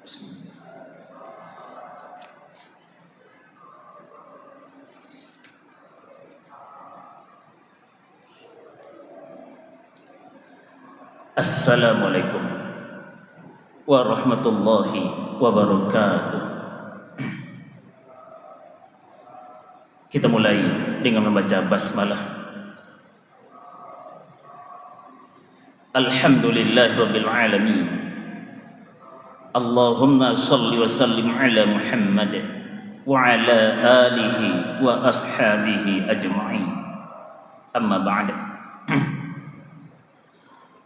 Bismillah. Assalamualaikum warahmatullahi wabarakatuh. Kita mulai dengan membaca basmalah. Alhamdulillahirabbil alamin. Allahumma shalli wa sallim ala Muhammad wa ala alihi wa ashabihi ajma'in. Amma ba'd.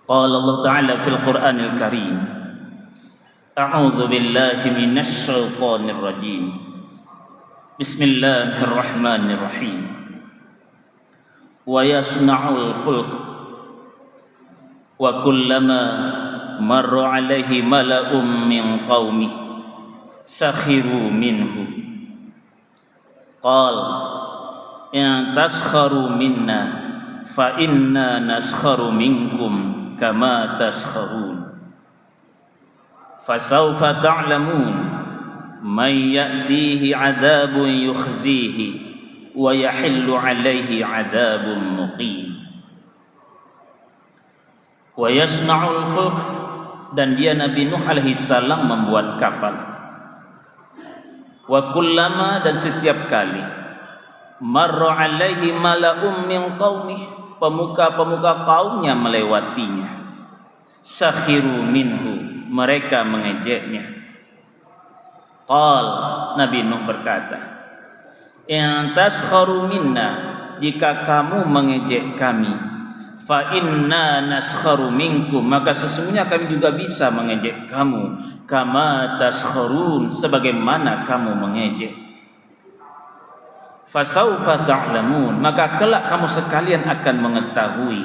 Qala Allah Ta'ala fil Qur'anil Karim. A'udzu billahi minasy syaithanir rajim. Bismillahirrahmanirrahim. Wa yasna'ul fulk wa kullama marra 'alaihi mala'un min qaumi sakhiru minhu qala in taskharu minna fa inna naskharu minkum kama taskharun fasawfa ta'lamun man ya'tihi 'adzabun yukhzihi wa yahillu 'alaihi 'adzabun muqim. Wa yasna'ul fulk, dan dia Nabi Nuh alaihi salam membuat kapal. Wa kullama, dan setiap kali marra 'alaihi mala'um min qaumi, pemuka-pemuka kaumnya melewatinya, sakhiru minhu, mereka mengejeknya. Qal, Nabi Nuh berkata, in taskharu minna, jika kamu mengejek kami, fa inna naskharu minkum, maka sesungguhnya kami juga bisa mengejek kamu, kama taskharun, sebagaimana kamu mengejek. Fasaufa ta'lamun, maka kelak kamu sekalian akan mengetahui,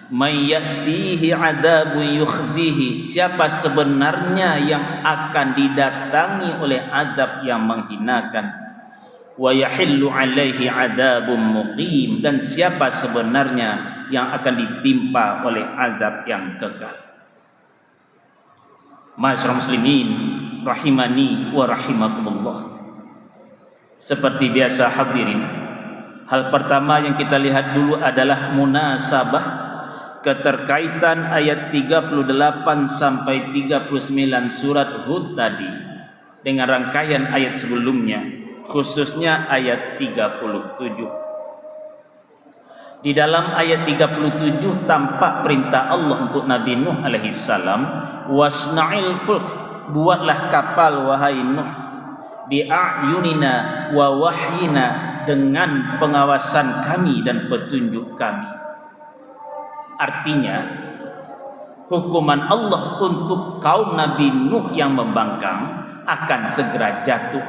may ya'tihi 'adzabun yukhzihi, siapa sebenarnya yang akan didatangi oleh azab yang menghinakan, wa yahillu 'alaihi 'adzabun muqim, dan siapa sebenarnya yang akan ditimpa oleh azab yang kekal. Ma'asyiral muslimin rahimani wa rahimakumullah. Seperti biasa hadirin, hal pertama yang kita lihat dulu adalah munasabah, keterkaitan ayat 38 sampai 39 surat Hud tadi dengan rangkaian ayat sebelumnya, khususnya ayat 37. Di dalam ayat 37 tampak perintah Allah untuk Nabi Nuh alaihi salam, wasna'il fulk, buatlah kapal wahai Nuh, bi'ayunina wa wahyina, dengan pengawasan kami dan petunjuk kami. Artinya, hukuman Allah untuk kaum Nabi Nuh yang membangkang akan segera jatuh,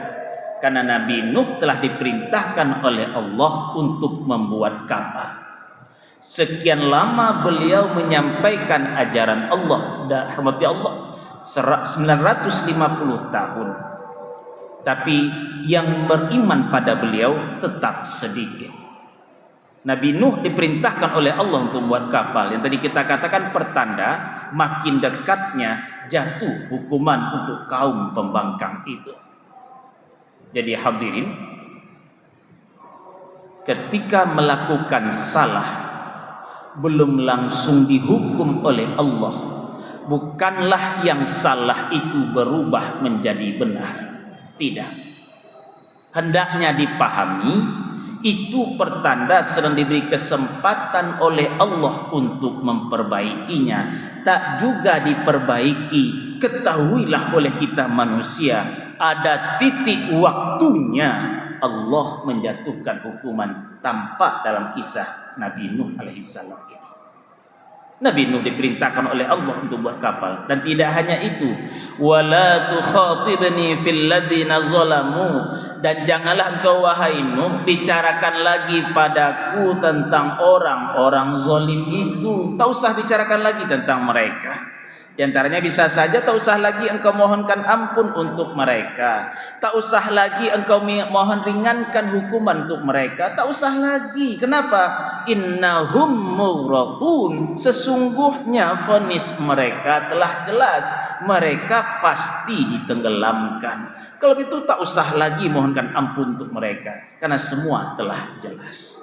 karena Nabi Nuh telah diperintahkan oleh Allah untuk membuat kapal. Sekian lama beliau menyampaikan ajaran Allah, dan rahmati Allah 950 tahun, tapi yang beriman pada beliau tetap sedikit. Nabi Nuh diperintahkan oleh Allah untuk membuat kapal, yang tadi kita katakan pertanda makin dekatnya jatuh hukuman untuk kaum pembangkang itu. Jadi hadirin, ketika melakukan salah belum langsung dihukum oleh Allah, bukanlah yang salah itu berubah menjadi benar. Tidak. Hendaknya dipahami, itu pertanda sedang diberi kesempatan oleh Allah untuk memperbaikinya. Tak juga diperbaiki, ketahuilah oleh kita manusia, ada titik waktunya Allah menjatuhkan hukuman, tampak dalam kisah Nabi Nuh alaihi salam ini. Nabi Nuh diperintahkan oleh Allah untuk buat kapal, dan tidak hanya itu, wala tukhatibni fil ladzina zalamu, dan janganlah engkau wahai Nuh bicarakan lagi padaku tentang orang-orang zalim itu. Tak usah bicarakan lagi tentang mereka. Di antaranya bisa saja tak usah lagi engkau mohonkan ampun untuk mereka. Tak usah lagi engkau mohon ringankan hukuman untuk mereka. Tak usah lagi. Kenapa? Innahum mughraqun. Sesungguhnya vonis mereka telah jelas. Mereka pasti ditenggelamkan. Kalau itu tak usah lagi mohonkan ampun untuk mereka. Karena semua telah jelas.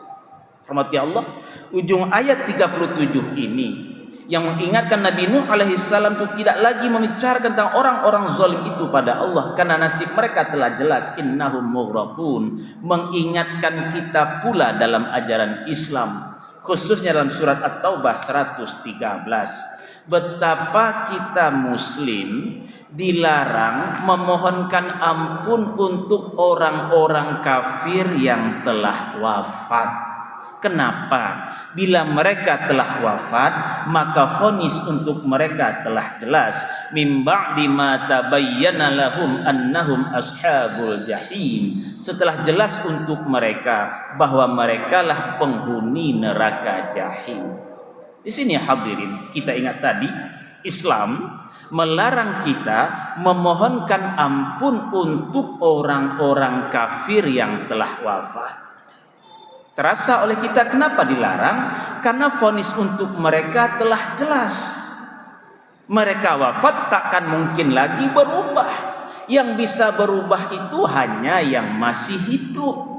Rahmati Allah, ujung ayat 37 ini yang mengingatkan Nabi Nuh alaihissalam itu tidak lagi membicarakan tentang orang-orang zalim itu pada Allah karena nasib mereka telah jelas, innahum mughraqun. Mengingatkan kita pula dalam ajaran Islam, khususnya dalam surat At-Taubah 113, betapa kita muslim dilarang memohonkan ampun untuk orang-orang kafir yang telah wafat. Kenapa? Bila mereka telah wafat, maka vonis untuk mereka telah jelas. Min ba'di ma tabayyana lahum annahum ashabul jahim. Setelah jelas untuk mereka bahwa merekalah penghuni neraka jahim. Di sini hadirin, kita ingat tadi Islam melarang kita memohonkan ampun untuk orang-orang kafir yang telah wafat. Terasa oleh kita kenapa dilarang? Karena vonis untuk mereka telah jelas. Mereka wafat takkan mungkin lagi berubah. Yang bisa berubah itu hanya yang masih hidup.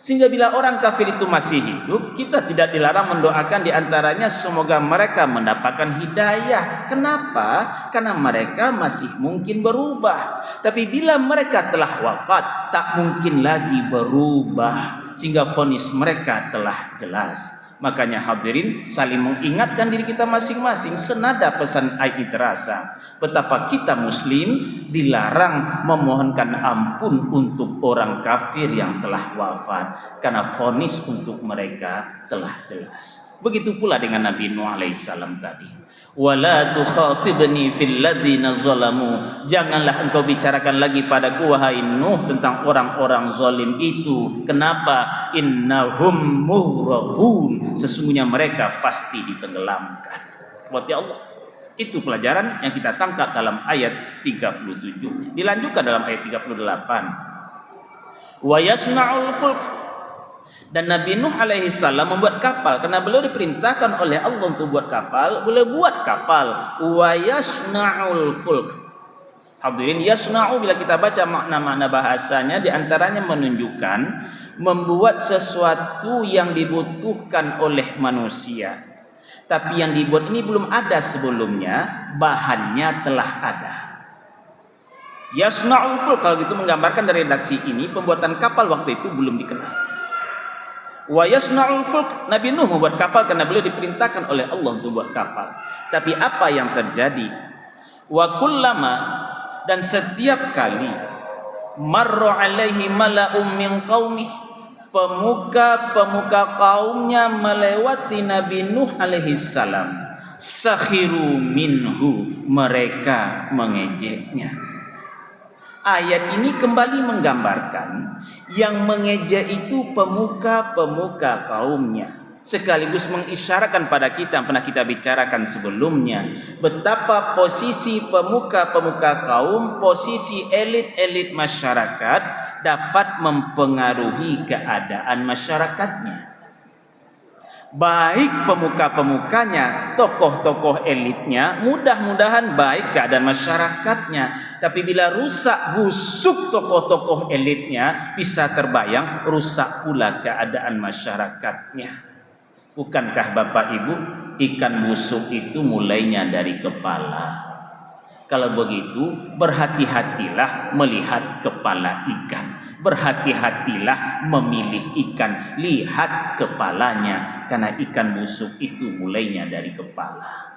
Sehingga bila orang kafir itu masih hidup, kita tidak dilarang mendoakan diantaranya semoga mereka mendapatkan hidayah. Kenapa? Karena mereka masih mungkin berubah. Tapi bila mereka telah wafat, tak mungkin lagi berubah. Sehingga vonis mereka telah jelas. Makanya hadirin saling mengingatkan diri kita masing-masing. Senada pesan ayat ini terasa betapa kita muslim dilarang memohonkan ampun untuk orang kafir yang telah wafat karena vonis untuk mereka telah jelas. Begitu pula dengan Nabi Nuh alaihissalam tadi. Wala tukhatibni fil ladzina zalamu. Janganlah engkau bicarakan lagi padaku wahai Nuh tentang orang-orang zalim itu. Kenapa? Innahum mughraqun. Sesungguhnya mereka pasti ditenggelamkan. Buat ya Allah. Itu pelajaran yang kita tangkap dalam ayat 37. Dilanjutkan dalam ayat 38. Wa yasna'ul fulk. Dan Nabi Nuh alaihissalam membuat kapal karena beliau diperintahkan oleh Allah untuk buat kapal. Beliau buat kapal. Wa yasna'ul fulk. Hadirin, yasna'u bila kita baca makna-makna bahasanya diantaranya menunjukkan membuat sesuatu yang dibutuhkan oleh manusia. Tapi yang dibuat ini belum ada sebelumnya, bahannya telah ada. Yasna'ul fulk, kalau gitu menggambarkan dari redaksi ini pembuatan kapal waktu itu belum dikenal. Wa yasna'ul fulk, Nabi Nuh membuat kapal karena beliau diperintahkan oleh Allah untuk buat kapal. Tapi apa yang terjadi? Wa kullama, dan setiap kali marra alaihi mala'um min qaumih, pemuka-pemuka kaumnya melewati Nabi Nuh alaihissalam, sakhiru minhu, mereka mengejeknya. Ayat ini kembali menggambarkan yang mengejek itu pemuka-pemuka kaumnya, sekaligus mengisyaratkan pada kita yang pernah kita bicarakan sebelumnya betapa posisi pemuka-pemuka kaum, posisi elit-elit masyarakat dapat mempengaruhi keadaan masyarakatnya. Baik pemuka-pemukanya, tokoh-tokoh elitnya, mudah-mudahan baik keadaan masyarakatnya. Tapi bila rusak busuk tokoh-tokoh elitnya, bisa terbayang rusak pula keadaan masyarakatnya. Bukankah Bapak Ibu, ikan busuk itu mulainya dari kepala? Kalau begitu, berhati-hatilah melihat kepala ikan. Berhati-hatilah memilih ikan, lihat kepalanya, karena ikan busuk itu mulainya dari kepala.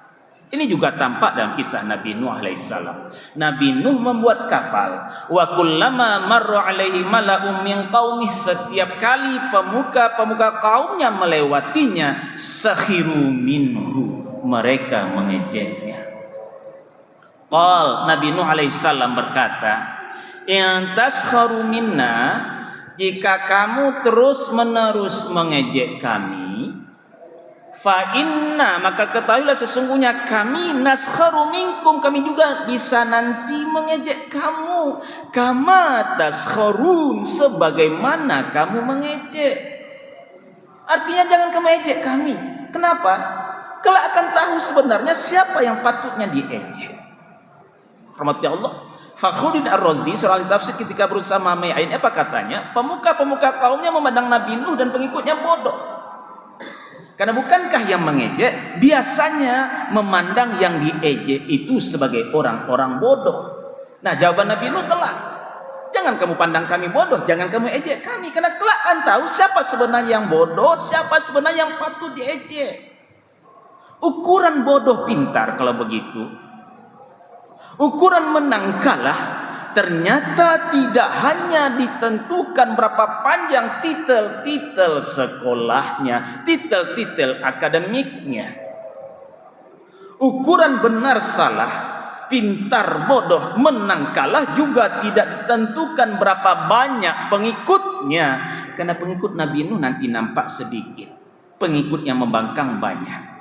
Ini juga tampak dalam kisah Nabi Nuh alaihissalam. Nabi Nuh membuat kapal. Wa kullama marra alaihi mala'um min qaumih, setiap kali pemuka-pemuka kaumnya melewatinya, sakhiru minhu, mereka mengejeknya. Qal, Nabi Nuh alaihissalam berkata, in taskharu minna, jika kamu terus menerus mengejek kami, Fa inna, maka ketahuilah sesungguhnya kami naskharu minkum, kami juga bisa nanti mengejek kamu, kama taskharun, sebagaimana kamu mengejek. Artinya jangan kamu ejek kami. Kenapa? Kelak akan tahu sebenarnya siapa yang patutnya diejek. Rahmatnya Allah. Fakhruddin Ar-Razi, seorang ahli tafsir, ketika berusaha memahami ayat ini, apa katanya? Pemuka-pemuka kaumnya memandang Nabi Nuh dan pengikutnya bodoh. Karena bukankah yang mengejek biasanya memandang yang diejek itu sebagai orang-orang bodoh. Nah, jawaban Nabi Nuh telak. Jangan kamu pandang kami bodoh, jangan kamu ejek kami, karena kelak akan tahu siapa sebenarnya yang bodoh, siapa sebenarnya yang patut diejek. Ukuran bodoh pintar kalau begitu, ukuran menang kalah, ternyata tidak hanya ditentukan berapa panjang titel-titel sekolahnya, titel-titel akademiknya. Ukuran benar salah, pintar bodoh, menang kalah juga tidak ditentukan berapa banyak pengikutnya. Karena pengikut Nabi Nuh nanti nampak sedikit, pengikut yang membangkang banyak.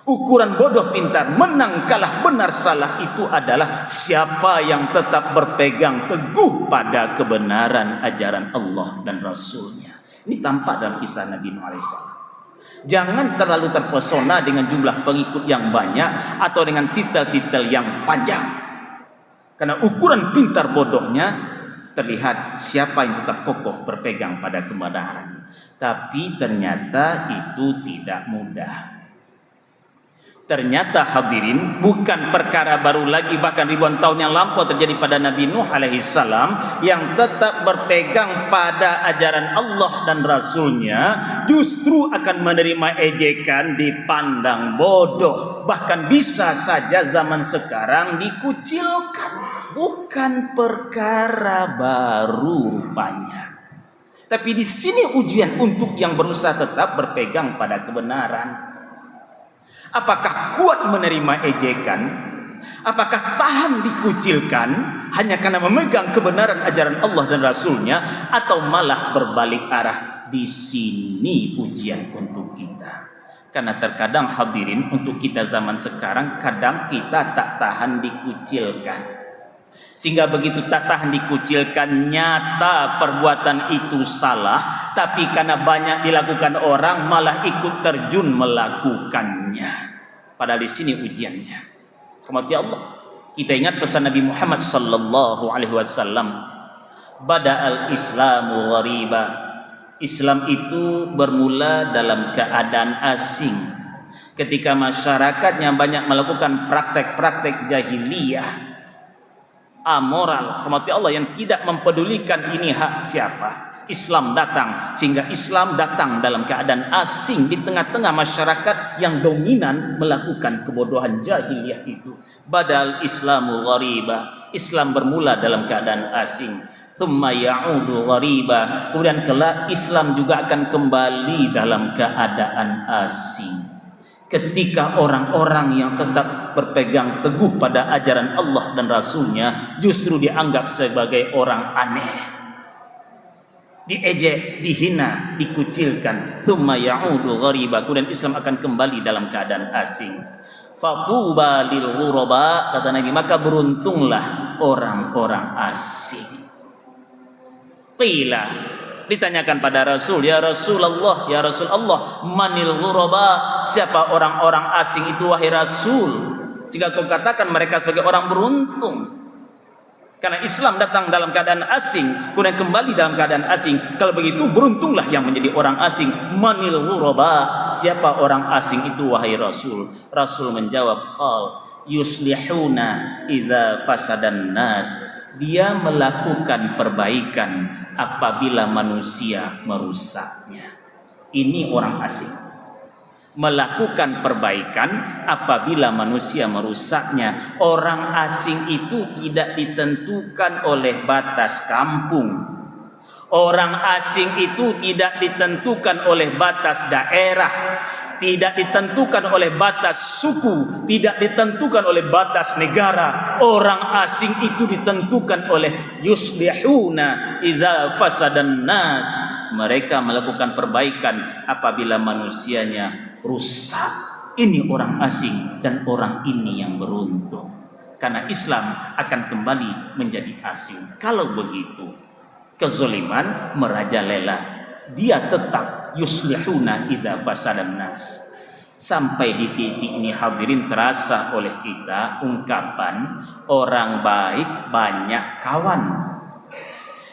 Ukuran bodoh pintar, menang kalah, benar salah itu adalah siapa yang tetap berpegang teguh pada kebenaran ajaran Allah dan Rasulnya. Ini tampak dalam kisah Nabi Nuh AS. Jangan terlalu terpesona dengan jumlah pengikut yang banyak atau dengan titel-titel yang panjang. Karena ukuran pintar bodohnya terlihat siapa yang tetap kokoh berpegang pada kebenaran. Tapi ternyata itu tidak mudah. Ternyata hadirin, bukan perkara baru lagi, bahkan ribuan tahun yang lampau terjadi pada Nabi Nuh alaihissalam yang tetap berpegang pada ajaran Allah dan Rasulnya, justru akan menerima ejekan, dipandang bodoh, bahkan bisa saja zaman sekarang dikucilkan. Bukan perkara baru rupanya. Tapi di sini ujian untuk yang berusaha tetap berpegang pada kebenaran. Apakah kuat menerima ejekan? Apakah tahan dikucilkan hanya karena memegang kebenaran ajaran Allah dan Rasulnya, atau malah berbalik arah? Di sini ujian untuk kita. Karena terkadang hadirin, untuk kita zaman sekarang, kadang kita tak tahan dikucilkan. Sehingga begitu tak tahan dikucilkan, nyata perbuatan itu salah, tapi karena banyak dilakukan orang, malah ikut terjun melakukannya. Padahal di sini ujiannya. Rahmati Allah. Kita ingat pesan Nabi Muhammad sallallahu alaihi wasallam, bada'al islamu ghariba. Islam itu bermula dalam keadaan asing. Ketika masyarakatnya banyak melakukan praktek-praktek jahiliyah, amoral, rahmati Allah, yang tidak mempedulikan ini hak siapa. Islam datang, sehingga Islam datang dalam keadaan asing di tengah-tengah masyarakat yang dominan melakukan kebodohan jahiliyah itu. Badal Islamu ghariba, Islam bermula dalam keadaan asing. Thumma ya'udu ghariba, kemudian kelak Islam juga akan kembali dalam keadaan asing. Ketika orang-orang yang tetap berpegang teguh pada ajaran Allah dan Rasulnya justru dianggap sebagai orang aneh, diejek, dihina, dikucilkan. Thumma ya'udu ghariba, kemudian Islam akan kembali dalam keadaan asing. Fatuba lil ghuraba, kata Nabi, maka beruntunglah orang-orang asing. Qila, ditanyakan pada Rasul, ya Rasulullah, ya Rasulullah, manil ghuraba, siapa orang-orang asing itu wahai Rasul? Jika kau katakan mereka sebagai orang beruntung, karena Islam datang dalam keadaan asing, kemudian kembali dalam keadaan asing, kalau begitu beruntunglah yang menjadi orang asing. Manil ghuraba, siapa orang asing itu wahai Rasul? Rasul menjawab, qal yuslihuna idza fasadan nas, dia melakukan perbaikan apabila manusia merusaknya. Ini orang asing, melakukan perbaikan apabila manusia merusaknya. Orang asing itu tidak ditentukan oleh batas kampung. Orang asing itu tidak ditentukan oleh batas daerah, tidak ditentukan oleh batas suku, tidak ditentukan oleh batas negara. Orang asing itu ditentukan oleh yuslihuna idza fasadan nas, mereka melakukan perbaikan apabila manusianya rusak. Ini orang asing dan orang ini yang beruntung. Karena Islam akan kembali menjadi asing. Kalau begitu, kezaliman merajalela. Dia tetap yuslihuna idza fasadan nas. Sampai di titik ini hadirin terasa oleh kita ungkapan orang baik banyak kawan.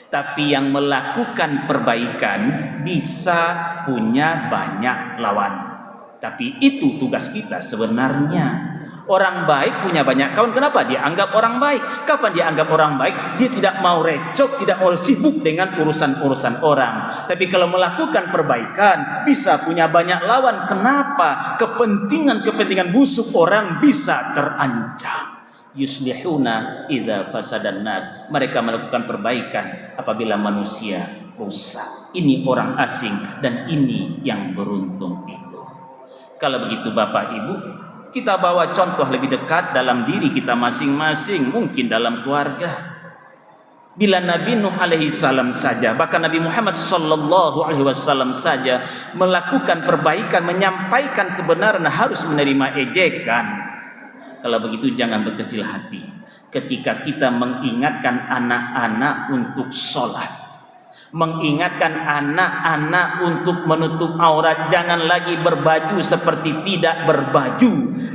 Tapi yang melakukan perbaikan bisa punya banyak lawan. Tapi itu tugas kita sebenarnya. Orang baik punya banyak kawan. Kenapa dia anggap orang baik? Kapan dia anggap orang baik? Dia tidak mau recok, tidak mau sibuk dengan urusan-urusan orang. Tapi kalau melakukan perbaikan, bisa punya banyak lawan. Kenapa? Kepentingan-kepentingan busuk orang bisa terancam. Yuslihuna idza fasadan nas. Mereka melakukan perbaikan apabila manusia rusak. Ini orang asing dan ini yang beruntung itu. Kalau begitu Bapak Ibu, kita bawa contoh lebih dekat dalam diri kita masing-masing, mungkin dalam keluarga. Bila Nabi Nuh alaihi salam saja, bahkan Nabi Muhammad sallallahu alaihi wasallam saja melakukan perbaikan, menyampaikan kebenaran, harus menerima ejekan. Kalau begitu jangan berkecil hati ketika kita mengingatkan anak-anak untuk sholat, mengingatkan anak-anak untuk menutup aurat, jangan lagi berbaju seperti tidak berbaju,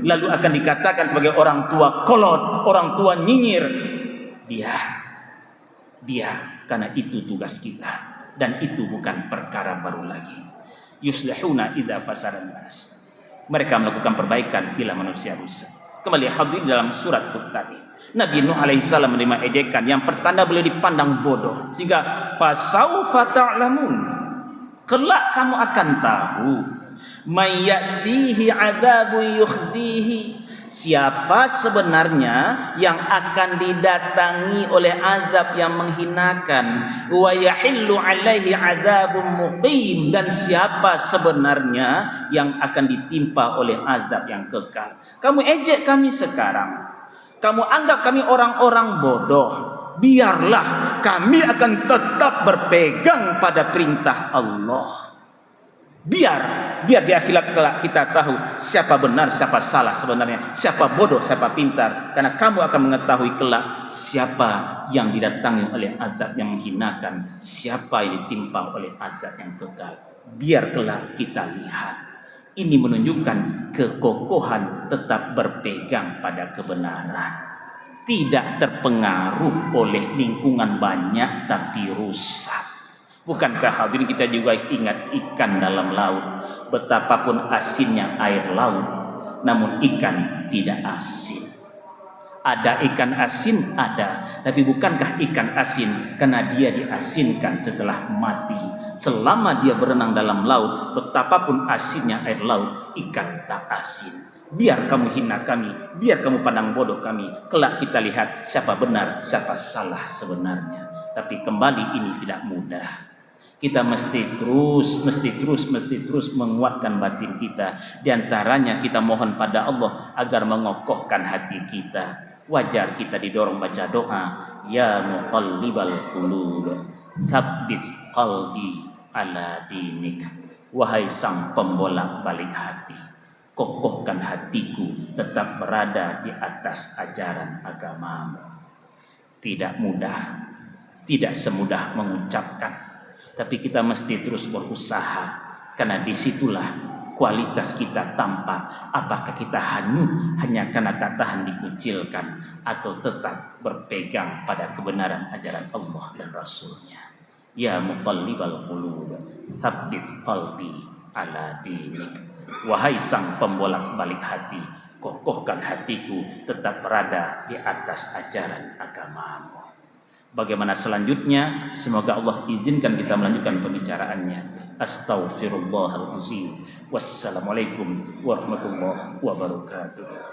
lalu akan dikatakan sebagai orang tua kolot, orang tua nyinyir. Biar, karena itu tugas kita dan itu bukan perkara baru lagi. Yuslihuna idza fasadan nas. Mereka melakukan perbaikan bila manusia rusak. Kembali hadir dalam surat Hud tadi. Nabi Nuh alaihissalam menerima ejekan yang pertanda beliau dipandang bodoh, sehingga fasaufa ta'lamun, kelak kamu akan tahu, may ya'tihi 'adzabun yukhzihi, siapa sebenarnya yang akan didatangi oleh azab yang menghinakan, wa yahillu 'alaihi 'adzabun muqim, dan siapa sebenarnya yang akan ditimpa oleh azab yang kekal. Kamu ejek kami sekarang, kamu anggap kami orang-orang bodoh, biarlah kami akan tetap berpegang pada perintah Allah. Biar di akhirat kelak kita tahu siapa benar, siapa salah sebenarnya, siapa bodoh, siapa pintar. Karena kamu akan mengetahui kelak siapa yang didatangi oleh azab yang menghinakan, siapa yang ditimpa oleh azab yang kekal. Biar kelak kita lihat. Ini menunjukkan kekokohan tetap berpegang pada kebenaran, tidak terpengaruh oleh lingkungan banyak tapi rusak. Bukankah hadirin kita juga ingat ikan dalam laut, betapapun asinnya air laut, namun ikan tidak asin. Ada ikan asin, ada, tapi bukankah ikan asin karena dia diasinkan setelah mati? Selama dia berenang dalam laut, betapapun asinnya air laut, ikan tak asin. Biar kamu hina kami, biar kamu pandang bodoh kami, kelak kita lihat siapa benar, siapa salah sebenarnya. Tapi kembali ini tidak mudah. Kita mesti terus menguatkan batin kita. Di antaranya kita mohon pada Allah agar mengokohkan hati kita. Wajar kita didorong baca doa, ya muqallibal qulub, tsabbit qalbi ala dinik. Wahai sang pembolak-balik hati, kokohkan hatiku tetap berada di atas ajaran agamamu. Tidak mudah, tidak semudah mengucapkan, tapi kita mesti terus berusaha, karena disitulah kualitas kita tampak. Apakah kita hanya karena tak tahan dikucilkan, atau tetap berpegang pada kebenaran ajaran Allah dan Rasulnya. Ya muqallibal qulub, tsabbit qalbi ala dinik. Wahai sang pembolak-balik hati, kokohkan hatiku tetap berada di atas ajaran agamamu. Bagaimana selanjutnya? Semoga Allah izinkan kita melanjutkan pembicaraannya. Astaghfirullahaladzim. Wassalamualaikum warahmatullahi wabarakatuh.